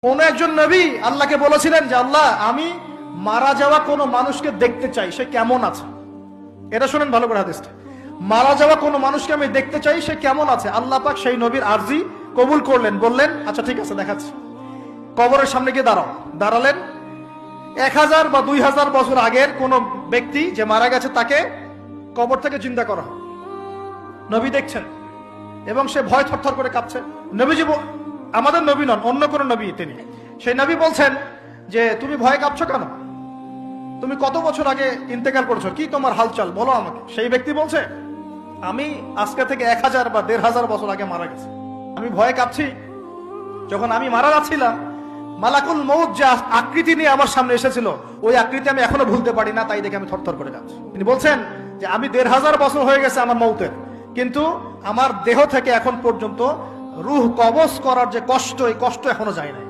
কোন একজন নবী আল্লাহকে বলেছিলেন যে আল্লাহ আমি মারা যাওয়া কোন মানুষকে দেখতে চাই, সে কেমন আছে। এটা শুনেন ভালো করে হাদিসটা, মারা যাওয়া কোন মানুষকে আমি দেখতে চাই, সে কেমন আছে। আল্লাহ পাক সেই নবীর আরজি কবুল করলেন, বললেন আচ্ছা ঠিক আছে দেখাচ্ছি। কবরের সামনে গিয়ে দাঁড়ালেন। 1000 বা 2000 বছর আগের কোন ব্যক্তি যে মারা গেছে তাকে কবর থেকে চিন্তা করা হয়, নবী দেখছেন এবং সে ভয় থরথর করে কাঁপছে। নবীজি আমাদের নবী নন, অন্য কোন নবী তিনি। সেই নবী বলছেন যে তুমি ভয় কাঁপছো কেন, তুমি কত বছর আগে ইন্তেকাল করেছো, কি তোমার হালচাল বলো আমাকে। সেই ব্যক্তি বলছে আমি আজকে থেকে 1000 বা 1500 বছর আগে মারা গেছি, আমি ভয়ে কাঁপছি। যখন আমি মারা যাচ্ছিলাম মালাকুল মউত যে আকৃতি নিয়ে আমার সামনে এসেছিল, ওই আকৃতি আমি এখনো ভুলতে পারি না, তাই দেখে আমি থরথর করে যাচ্ছি। তিনি বলছেন যে আমি 1500 বছর হয়ে গেছে আমার মউতের, কিন্তু আমার দেহ থেকে এখন পর্যন্ত রূহ কবজ করার যে কষ্ট, এই কষ্ট এখনো যায় না।